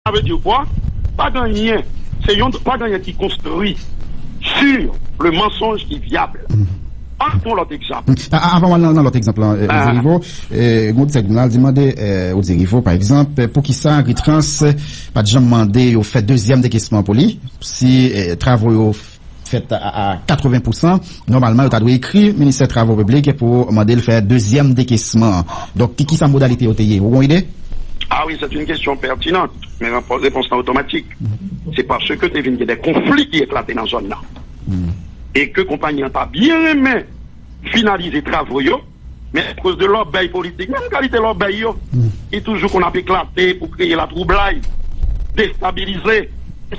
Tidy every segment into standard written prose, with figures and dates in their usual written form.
Ça veut dire quoi? Pas gagner. Pas gagner qui construit sur le mensonge qui est viable. Partons l'autre exemple. Avant dans l'autre exemple, Odzerivo, Goudsegnal demandé Odzerivo, par exemple, pour qui ça, Agritrans, pas de gens demandé au fait deuxième décaissement pour lui, si travaux fait à 80%, normalement, il a écrit ministère des Travaux publics pour demander de faire deuxième décaissement. Donc, qui sa modalité au TIE? Vous avez une idée? Ah oui, c'est une question pertinente, mais la réponse est automatique. C'est parce que tu as vu qu'il y a des conflits qui éclatent dans la zone là. Et que compagnie n'a pas bien aimé finaliser les travaux, mais à cause de l'obéi politique, même qualité l'obéi, et toujours qu'on a éclaté pour créer la troublade, déstabiliser,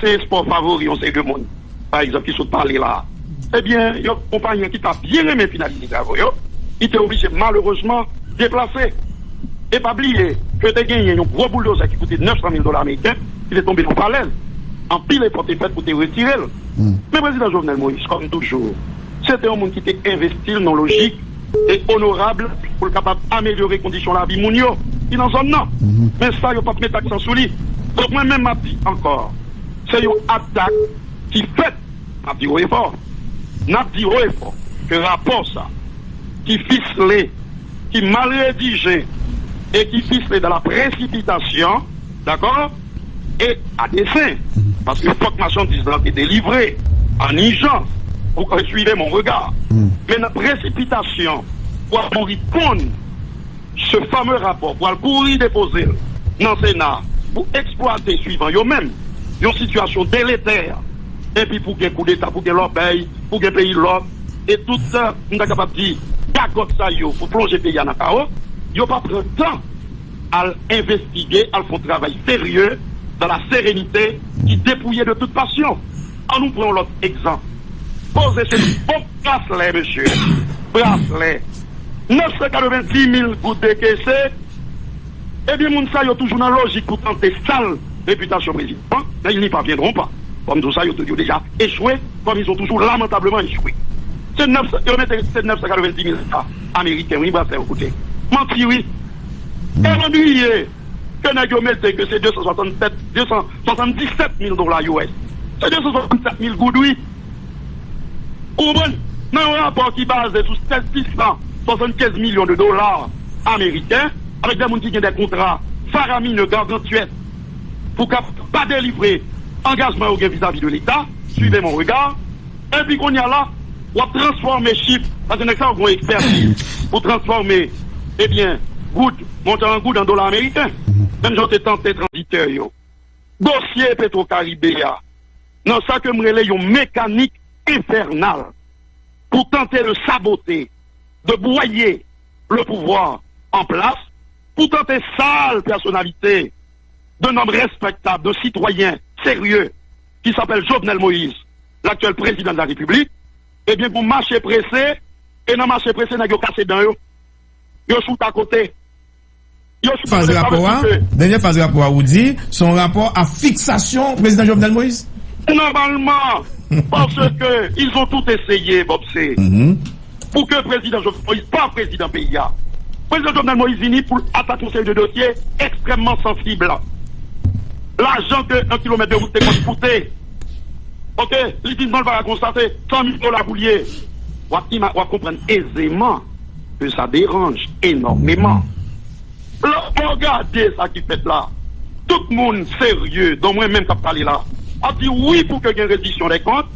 c'est un sport favori, on sait que monde. Par exemple, qui sont parlés là. Eh bien, il y a une compagnie qui t'a bien aimé finaliser les travaux, il était obligé malheureusement de déplacer. Et pas oublier que tu as gagné un gros bulldozer qui coûtait $900,000 américains, il est tombé en parallèle. En pile et porté fait pour te retirer. Mais le président Jovenel Moïse, comme toujours, c'était un monde qui était investi non logique et honorable pour le capable d'améliorer les conditions de la vie mounio. Il dans zone non. Mais ça, il n'y a pas de mettre accent sur lui. Donc moi-même, m'a dit encore, c'est une attaque qui fait, m'a dit au effort, que rapport ça, qui ficelé, qui mal rédigé, et qui ficelé dans la précipitation, d'accord, et à dessein, parce que faut que ma marchandise est délivrée en urgence, vous suivez mon regard. Mais la précipitation, pour répondre ce fameux rapport, pour courir déposer dans le Sénat, pour exploiter suivant eux-mêmes, une situation délétère, et puis pour qu'il y ait coup d'État, pour qu'il y ait l'obéi, pour qu'il y ait pays l'autre, et tout ça, on est capable de dire, d'accord, ça, pour plonger le pays en chaos, il n'y a pas pris le temps à investiguer, à faire un travail sérieux, dans la sérénité, qui dépouillait de toute passion. En nous prenons l'autre exemple. Posez ce bon bracelet, monsieur. Bracelet. 990 000 gouttes décaissées. Eh bien, moun sa, yo toujours dans la logique pour tenter sale réputation président. Mais ils n'y parviendront pas. Comme tout ça, ils ont déjà échoué, comme ils ont toujours lamentablement échoué. C'est 990 000 américains, oui, bracelet, écoutez. Menti, oui. Et ennuyé que nous mettons que c'est $277 000 US. C'est 267 000 gouttes, oui. Ou bon, dans un rapport qui base sur 675 millions de dollars américains, avec des gens qui ont des contrats faramineux, gargantuesques, pour pas délivrer engagement vis-à-vis de l'État, suivez mon regard, et puis qu'on y a là, on va transformer chiffres, parce que nous avons une expertise pour transformer, eh bien, goutte, monter en goutte en dollars américains. Même j'en ai tenté transiteur, yo. Dossier Petro-Caribéa, dans ça que me relais une mécanique infernale pour tenter de saboter, de broyer le pouvoir en place, pour tenter sale personnalité d'un homme respectable, d'un citoyen sérieux, qui s'appelle Jovenel Moïse, l'actuel président de la République, eh bien, pour marcher pressé, et dans marché pressé, n'a cassé dans eux. Yo shoot à côté. Dernière phase rapport, vous dit, son rapport à fixation président Jovenel Moïse? Normalement, parce que ils ont tout essayé, Bob C. Pour que le président Jovenel Moïse, pas président PIA, président Jovenel Moïse vini pour attaquer un de dossiers extrêmement sensible. L'argent que 1 kilomètre de route est coûté. Ok, l'utilisation va constater $100 000 boulier. On va comprendre aisément que ça dérange énormément. Regardez ça qui fait là. Tout le monde sérieux, dont moi-même qui a parlé là, a dit oui pour qu'il y ait une reddition des comptes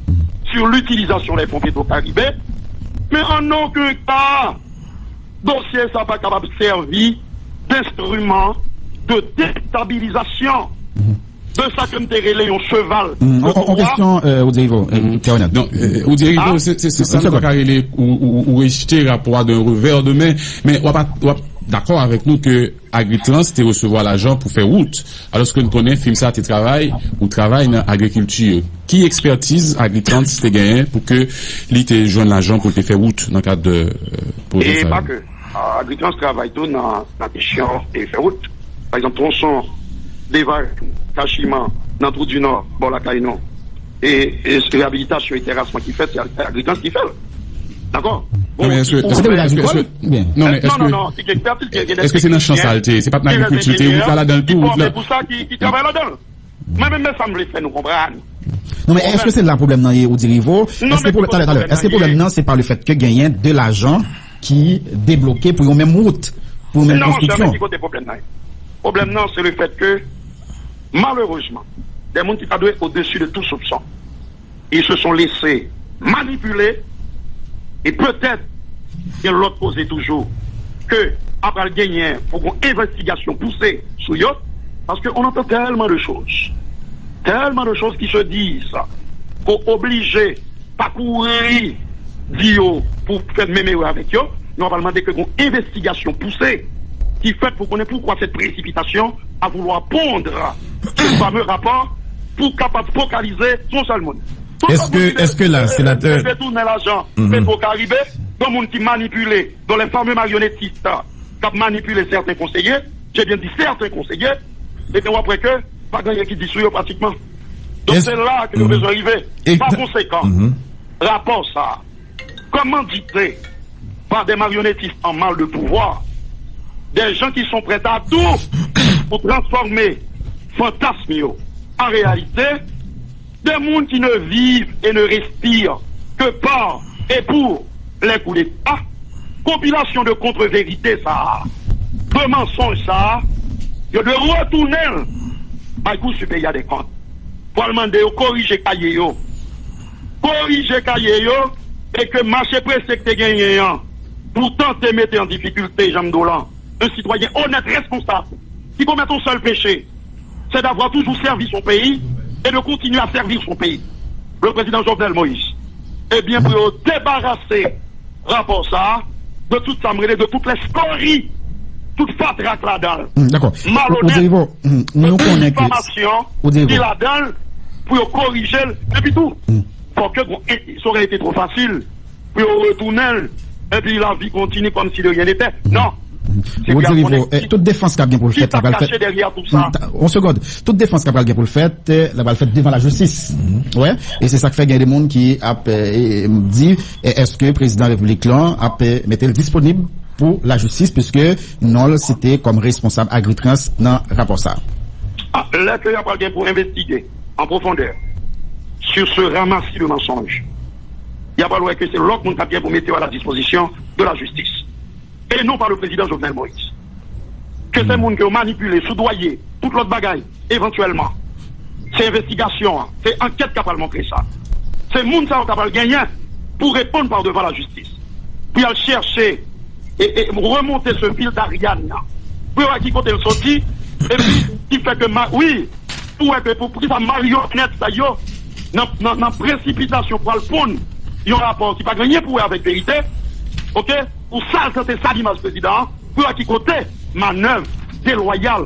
sur l'utilisation des fonds Petro-Caribé, mais en aucun cas, dossier ça pas capable de servir d'instrument de déstabilisation. De ça que me relais un cheval. En question, Odzerivo, donc, Odzerivo, c'est ça qu'on va relais ou rejeter rapport d'un revers de main, mais on va d'accord avec nous que Agritrans c'était recevoir l'argent pour faire route. Alors ce que nous connaissons, film ça, tu travailles ou travaille dans l'agriculture. Qui expertise Agritrans c'était gagné pour que l'ité joigne l'argent pour te faire route dans le cadre de projet? Et pas que. Agritrans travaille tout dans la question et faire route. Par exemple, tronçon, Déval, Cachima, dans le Trou du Nord, bon la Caïnon. Et réhabilitation et terrassement qui fait, c'est Agritrans qui fait. D'accord? Non, mais est-ce que c'est dans le champ saleté? C'est pas dans l'agriculture, c'est là dans le tout. C'est pour ça qu'il travaille là-dedans. Moi-même, ça me fait nous comprendre. Non, mais est-ce que c'est là le problème dans Audirivo? Est-ce que le problème, non, c'est par le fait que gagnent de l'argent qui débloqué pour une même route, pour une même construction? Non, c'est problème. Le problème, non, c'est le fait que, malheureusement, des gens qui sont au-dessus de tout soupçon, ils se sont laissés manipuler, et peut-être, il y a l'autre posé toujours, que, après le gagner, pour une investigation poussée sur eux, parce qu'on entend tellement de choses qui se disent, pour obliger, pas courir, pour faire mémoire avec eux, nous on va demander que une investigation poussée, qui fait pour connaître pourquoi cette précipitation à vouloir pondre ce fameux rapport pour capable de focaliser son seul monde. Est-ce que là, sénateur... Détourner l'argent, c'est pour qu'arriver, dans le monde qui manipule, dans les fameux marionnettistes, qui ont manipulé certains conseillers, j'ai bien dit certains conseillers, et puis après que, pas gagner qui dissout pratiquement. Donc c'est là que nous devons arriver. Par conséquent, rapport ça, comment dicter par des marionnettistes en mal de pouvoir, des gens qui sont prêts à tout pour transformer fantasme en réalité, des gens qui ne vivent et ne respirent que par et pour les coups d'État, compilation de contre-vérité ça, de mensonges ça, de retourner à coup supérieur des comptes. Pour demander de corriger cahier et que marché pressé que tu gagné pour tenter de mettre en difficulté Jean Dolan, un citoyen honnête, responsable, qui commet un seul péché, c'est d'avoir toujours servi son pays et de continuer à servir son pays. Le président Jovenel Moïse, eh bien, pour débarrasser rapport ça, de toute sa mêlée, de toutes les scories, toute fatraque là-dedans. D'accord. Malhonnête, nous connaissons information, dit là-dedans, pour corriger, et puis tout. Pour que ça aurait été trop facile, pour retourner, et puis la vie continue comme si de rien n'était. Non. Toute défense qu'a bien pour le fait, on seconde. Toute défense qu'a bien pour le fait, la va le faire devant la justice. Ouais. Et c'est ça que fait qu'il y a des gens qui a dit, est-ce que le président de la République là a mettre disponible pour la justice, puisque non, c'était comme responsable Agritrans dans le rapport ça. Là, il y a pas bien pour investiguer en profondeur sur ce ramassis de mensonges. Il n'y a pas loin que c'est l'autre monde qui a bien pour mettre à la disposition de la justice. Et non pas le président Jovenel Moïse. Que c'est le monde qui a manipulé, soudoyé, toute l'autre bagaille, éventuellement. C'est investigation, c'est enquête qui a montré ça. C'est le monde qui a gagné pour répondre par devant la justice. Puis aller chercher et remonter ce fil d'Ariane, pour qui côté le sorti, et puis qui fait que, oui, pour que ça marionnette, ça y est, dans précipitation pour le pondre, il y a un rapport qui n'a pas gagné pour avec vérité, ok, pour ça, c'est ça l'image président, pour qui côté, manœuvre déloyale,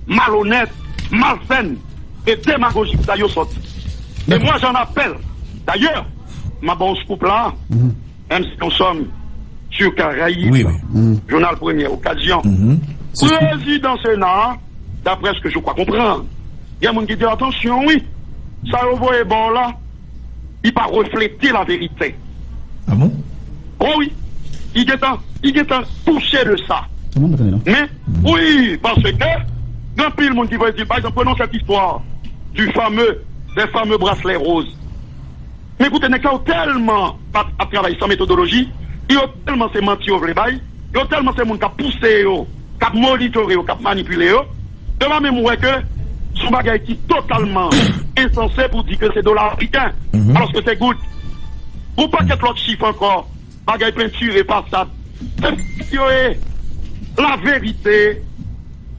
malhonnête, malsaine et démagogique, ça y est sorti. Et moi j'en appelle, d'ailleurs, ma bonne couple là, même si nous sommes sur Caraïbes, journal Première Occasion, président Sénat, d'après ce que je crois comprendre, il y a des gens qui disent attention, oui, ça vous voyez bon là, il va refléter la vérité. Ah bon? Oh oui, il est touché de ça. Mais, oui, parce que, d'un pile, le monde qui va dire, par exemple, prenons cette histoire des fameux bracelets roses. Mais écoutez, il y a tellement à travailler sans méthodologie, il y a tellement ces mentis au bail, il y a tellement ces gens qui ont poussé, qui ont monitoré, qui ont manipulé, de la même way que son bagage qui est totalement insensé pour dire que c'est dollar africain, alors que c'est good. Ou pas qu'il y ait l'autre chiffre encore, bagage peinture et pas ça. La vérité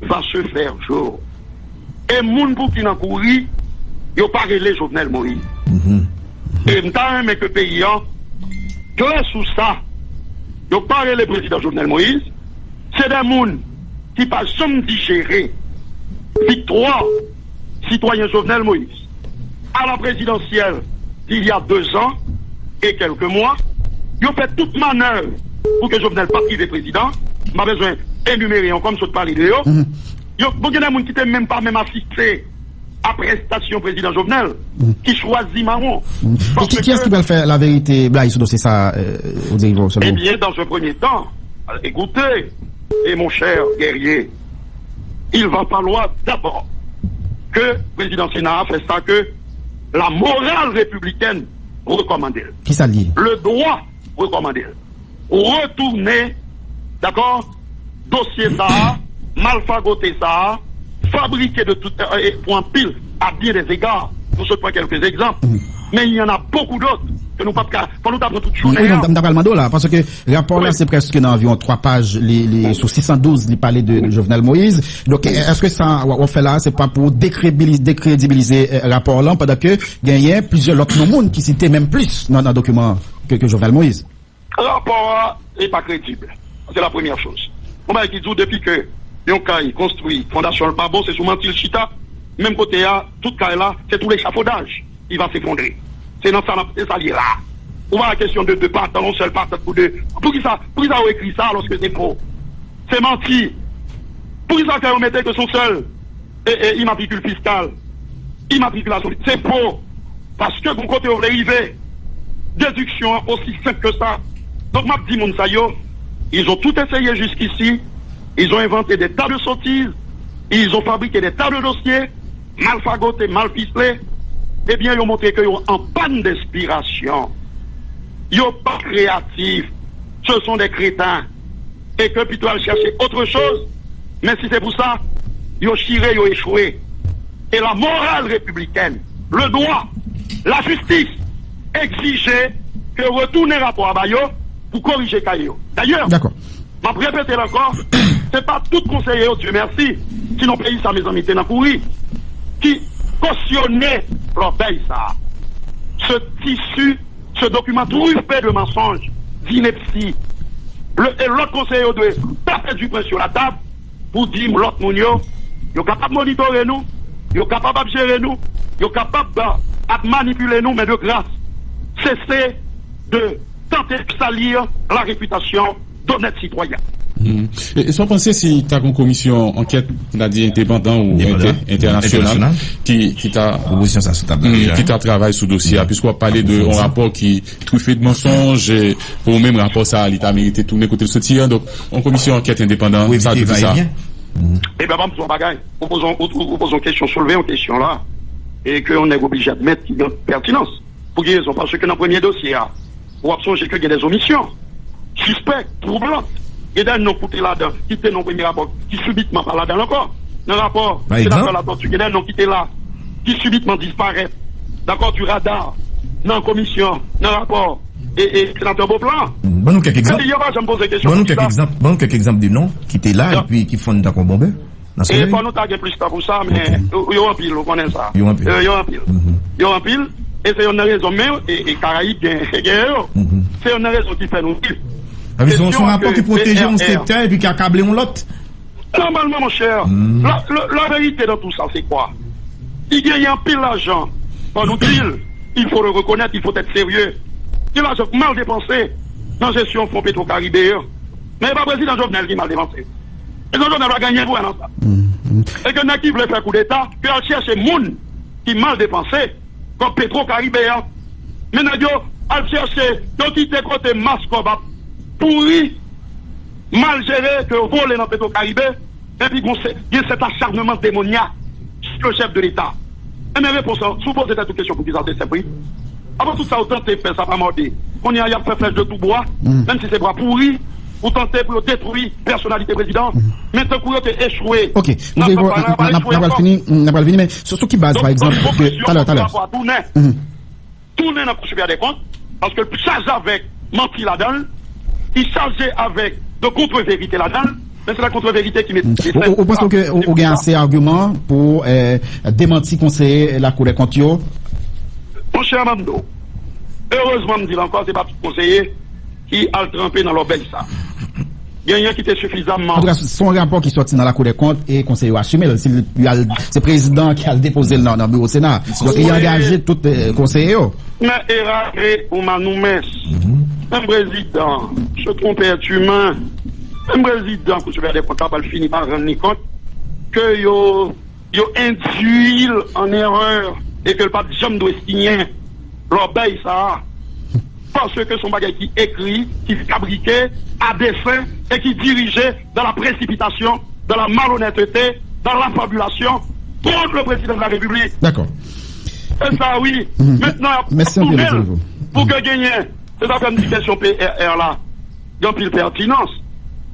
va se faire jour. Et moun pour qui n'en courir, il n'y a pas relé Jovenel Moïse. Et m'ta mais que pays, clair sous ça, il n'y a pas relé le président Jovenel Moïse, c'est des moun qui pas jamais digéré victoire citoyen Jovenel Moïse à la présidentielle d'il y a 2 ans et quelques mois. Ils ont fait toute manœuvre pour que Jovenel pas privé président. M'a besoin d'énumérer comme ça de parler de eux. Il y a beaucoup de gens qui n'étaient même pas assisté à prestation président Jovenel qui choisit Marron. Qui est-ce qui va faire la vérité, Blaise, c'est ça, Eh bien, dans ce premier temps, écoutez, et mon cher guerrier, il va falloir d'abord que le président Sénat a fait ça, que la morale républicaine recommandait. Qui ça dit? Le droit recommandait. Retourner, d'accord, dossier ça, malfagoter ça, fabriquer de tout, pour un pile, à bien des égards. Pour ce point, quelques exemples. Mais il y en a beaucoup d'autres que nous pas nous t'apprendre toute journée. Oui, on t'a pas là, parce que le rapport là, c'est presque dans environ 3 pages, sur 612, il parlait de Jovenel Moïse. Donc, est-ce que ça, on fait là, c'est pas pour décrédibiliser le rapport là, pendant que, il y a plusieurs autres monde qui citaient même plus dans le document que Jovenel Moïse? Le rapport n'est pas crédible. C'est la première chose. On va dire depuis que Yonkai construit Fondation Le Pabo, c'est sous Mantil Chita, même côté là, toute caille là, c'est tout l'échafaudage. Il va s'effondrer. C'est dans ça, ça lié là. On va la question de deux parts, dans un seul part, pour deux. Pour qui ça a écrit ça lorsque c'est faux? C'est menti. Pour qui ça qu'on mettait que son seul immatricule fiscal, immatriculation, c'est faux. Parce que bon côté on voulait arriver, déduction aussi simple que ça. Donc m'a dit mon sayo, ils ont tout essayé jusqu'ici, ils ont inventé des tas de sottises, ils ont fabriqué des tas de dossiers, mal fagotés, mal ficelés. Eh bien, ils ont montré qu'ils sont en panne d'inspiration. Ils sont pas créatifs. Ce sont des crétins. Et que plutôt aller chercher autre chose. Mais si c'est pour ça, ils ont chiré, ils ont échoué. Et la morale républicaine, le droit, la justice, exigeait que retourner rapport à Bayo pour corriger Caillot. D'ailleurs, je vais répéter encore, c'est pas tout conseiller, Dieu merci, sinon pays ça, mes amis, t'es dans pourri, qui cautionnait l'obéi ça. Ce tissu, ce document truffé de mensonges, d'ineptie. Et l'autre conseiller doit taper du poing sur la table pour dire l'autre moun yo est capable de monitorer nous, il est capable de gérer nous, il est capable de manipuler nous, mais de grâce, cessez de tenter de salir la réputation d'honnêtes citoyens. Et sans penser si tu as une commission enquête, on a dit indépendant ou international, qui t'a travaillé sur le dossier, puisqu'on parlait de un rapport qui truffé de mensonges, et pour même rapport ça, l'État mérité tourner côté de ce tir, donc en commission enquête indépendante, oui, ça, tout ça. Eh bien, vamos bagaille. Nous posons question, soulever une question là, et qu'on est obligé d'admettre qu'il y a une pertinence. Pour quelle raison? Parce que dans le premier dossier, on a observé qu'il y a des omissions, suspectes, troublantes. Et d'un non coûté là-dedans, qui était dans le premier rapport, qui subitement pas là-dedans encore. Dans le rapport, c'est d'accord la tortue, il y a d'un non qui était là, qui subitement disparaît. D'accord, du radar, dans la commission, dans le rapport, et sénateur Beauplan. Bon, nous quelques exemples. Bon, nous quelques exemples de noms qui étaient là, et puis qui font d'accord bombé. Et pas nous taguer plus tard pour ça, mais il y a un pile, on connaît ça. Il y a un pile. Et c'est une raison, même, et Caraïbes, c'est une raison qui fait nous dire. Ils ont son rapport qui protège un secteur et puis qui a câblé un l'autre. Normalement, mon cher, la vérité dans tout ça, c'est quoi? Il y a un pile d'argent. Pour nous dire, il faut le reconnaître, il faut être sérieux. Il y a l'argent mal dépensé dans la gestion fonds pétro-caribéen. Mais il n'y a pas le président Jovenel qui mal dépensé. Et le Jovenel va gagner pour un ça. Et que n'a qui voulait faire coup d'État, puis elle cherche des gens qui mal dépensé, comme pétro-caribéen. Mais elle cherche, donc il était côté Mascoba, pourri, mal géré, que volé dans le pétro-caribé, et puis il y a cet acharnement démoniaque sur le chef de l'État. Et mes réponses, souvent c'était toute question pour qu'ils aient ces prix. Avant tout ça, autant de faire ça pas morder. On y a fait flèche de tout bois, même si c'est bras pourri, ou tenter pour détruire personnalité président, mais tant qu'on a échoué. Ok, nous avons fini, mais sur ce qui base, par exemple, tout à l'heure. Tourner dans le supérieur des comptes, parce que le charge avec menti là-dedans, il chargeait avec de contre-vérité là-dedans, mais c'est la contre-vérité qui met. Vous pensez que vous avez assez d'arguments pour démentir conseiller la Cour des comptes? Mon cher Mamdo, heureusement, me dit encore, c'est pas tout conseiller qui a trempé dans l'obéi ça. Il y a rien qui était suffisamment. En tout cas, son rapport qui sorti dans la Cour des comptes et conseiller assumé, c'est le président qui a déposé dans le bureau Sénat. Donc il a engagé tout conseiller. Mais erré ou manoumès. Un président, se tromper est humain. Un président, pour se faire des comptes, il finit par rendre compte que yo induit en erreur et que le pape jamais doit signer l'obéi ça. Parce que son bagage qui écrit, qui fabriquait à dessein et qui dirigeait dans la précipitation, dans la malhonnêteté, dans la fabulation, contre le président de la République. D'accord. C'est ça, oui. Maintenant, merci pour que gagner, c'est ça une question PRR là, dans pile pertinence.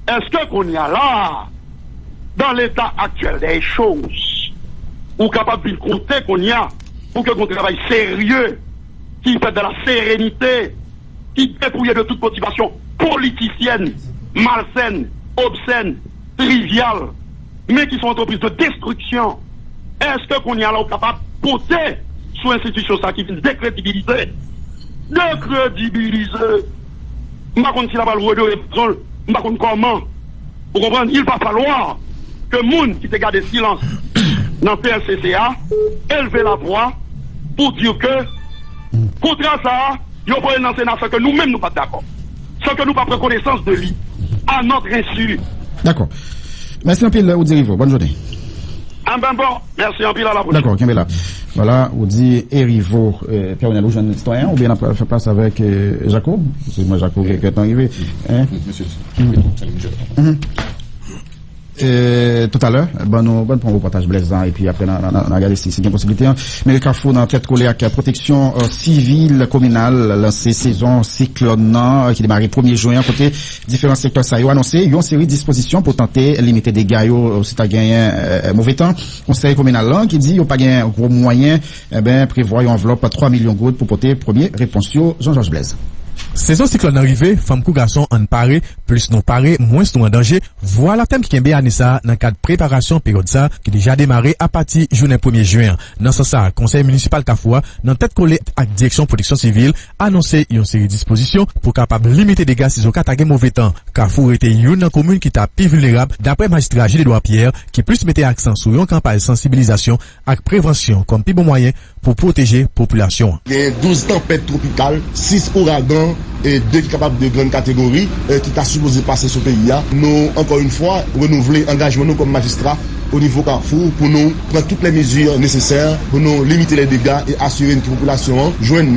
Est-ce que qu'on y a là, dans l'état actuel des choses, ou capable de compter qu'on y a, pour que qu'on travaille sérieux, qui fait de la sérénité, qui dépouille de toute motivation politicienne, malsaine, obscène, triviale, mais qui sont entreprises de destruction. Est-ce que qu'on y a là capable de porter sous institution ça qui vient décrédibiliser? Décrédibiliser. Je ne sais pas si la balle redorer, je ne sais pas comment. Vous comprenez? Il va falloir que les gens qui te gardent silence dans le PLCCA élève la voix pour dire que, contre ça, il y a pas un enseignant que nous-mêmes nous pas d'accord. Sans que nous pas prendre connaissance de lui, à notre insu. D'accord. Merci un peu, Oudi Rivo. Bonne journée. Bon, merci un peu à la prochaine. D'accord, Kimbela. Voilà, Oudi et Rivo, Pierre-Onel, jeune citoyen, ou bien on fait place avec Jacob. C'est moi, Jacob, qui est arrivé. Monsieur. Tout à l'heure, bon pour le partage blessant et puis après on a regardé si il y a une possibilité. Mais le Carrefour dans tête collée avec protection civile communale lancé saison cyclone qui démarre 1er juin côté différents secteurs ça a annoncé une série de dispositions pour tenter limiter des dégâts si tu as gagné mauvais temps. Conseil communal là qui dit il y a pas gagné un gros moyen prévoit une enveloppe 3 millions de gouttes pour porter premier réponse Jean-Georges Blaise. Saison cyclone arrivée, femme kou garçon en paré, plus non paré, moins nous en danger. Voilà thème qui kembe Anissa dans cadre préparation période ça qui déjà démarré à partir journée 1er juin. Dans ce sens, conseil municipal Carrefour, dans tête collée avec direction protection civile, annoncé une série de dispositions pour capable limiter des dégâts si on a mauvais temps. Carrefour était une commune qui t'a plus vulnérable d'après magistrat Gilles Edouard Pierre qui plus mettait accent sur une campagne de sensibilisation avec prévention comme plus bon moyen pour protéger la population. Il y a 12 tempêtes tropicales, 6 ouragans et 2 capables de grande catégorie qui t'a supposé passer sur le pays. Nous, encore une fois, renouveler l'engagement nous comme magistrats au niveau Carrefour pour nous prendre toutes les mesures nécessaires pour nous limiter les dégâts et assurer une population joindre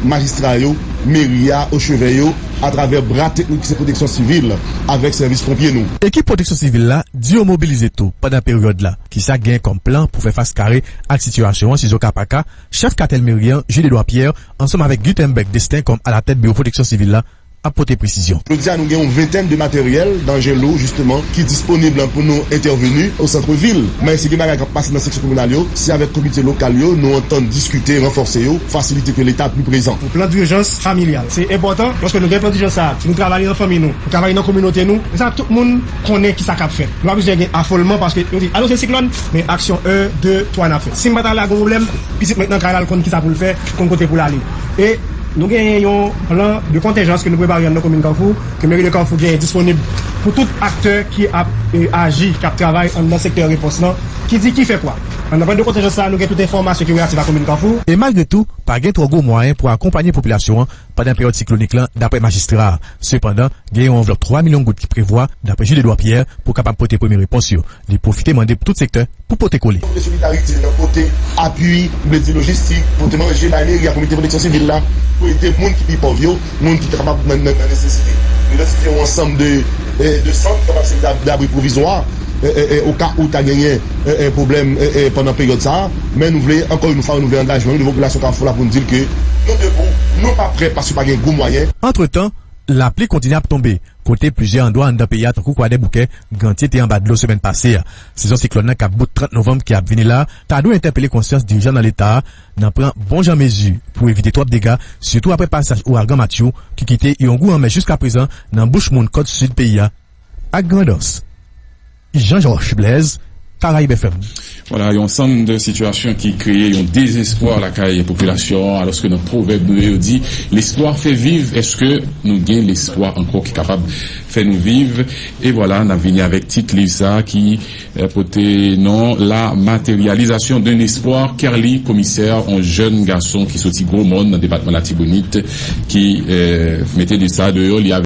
magistrats, mairie au chevet à travers bras techniques de protection civile avec service pompier nous. Équipe protection civile là dit au mobiliser tout pendant la période là qui ça gagne comme plan pour faire face carré à la situation si Zokapaka, chef cartel mérien Gilles Edouard Pierre ensemble avec Gutenberg Destin comme à la tête bureau protection civile là apporter précision. Nous avons une vingtaine de matériel d'Angelo justement qui est disponible pour nous intervenir au centre-ville. Mais ce qui m'a passé dans la section communale, c'est avec le comité local, nous entendons discuter, renforcer, faciliter que l'État plus présent. Pour plan d'urgence familial, c'est important parce que nous avons un plan d'urgence, nous travaillons dans la famille, nous travaillons dans la communauté, nous. Et ça, tout le monde connaît qui ça a fait. Nous avons besoin d'un affolement parce que nous disons, alors c'est cyclone, mais action 1, 2, 3, on a fait. Si nous avons un problème, puis maintenant, quand on a qui ça pour le faire, qu'on côté pour l'aller. Et nous avons un plan de contingence que nous préparons dans la commune Carrefour, que mairie de Carrefour est disponible pour tout acteur qui a agi, qui travaille dans le secteur réponse, qui dit qui fait quoi. On a plan de contingence, nous avons toute information qui est relative à la commune Carrefour. Et malgré tout, pas de trop gros moyens pour accompagner la population pendant la période cyclonique d'après magistrat. Cependant, il y a une enveloppe 3 millions de gouttes qui prévoit, d'après Gilles Edouard Pierre, pour capable porter première réponse. De profiter demander pour tout secteur pour porter coller. La solidarité, le côté appui, le logistique, pour te manger la mairie, la comité de protection civile là, pour aider les gens qui sont pauvres, les gens qui sont capables de nécessité. Nous avons un ensemble de centres capables d'abri provisoire au cas où tu as gagné un problème pendant la période ça. Mais nous voulons encore une fois renouveler l'engagement de la population Carrefour là pour nous dire que nous devons, non pas prêts parce que pas de gros moyens. Entre-temps, la pluie continue à tomber. Côté plusieurs endroits dans le pays, tant qu'on des bouquets, Gantier était en bas de l'eau semaine passée. Saison cyclone qui a bout 30 novembre qui a venu là, t'as dû interpeller conscience dirigeants dans l'État, n'en prend bon genre mesure pour éviter trop de dégâts, surtout après passage au ouragan Mathieu, qui quittait Yongou en mai jusqu'à présent, dans Bouche-Monde côte sud pays, à Grandos. Jean-Georges Blaise, Caraïbes FM. Voilà, il y a un ensemble de situations qui créent un désespoir à la population, alors que notre proverbe nous dit, l'espoir fait vivre, est-ce que nous gagnons l'espoir encore qui est capable de faire nous vivre? Et voilà, on a venu avec titre Lisa qui portait non, la matérialisation d'un espoir. Kerly, commissaire, un jeune garçon qui sortit gros monde dans le département de la Tibonite, qui mettait de ça dehors, il y avait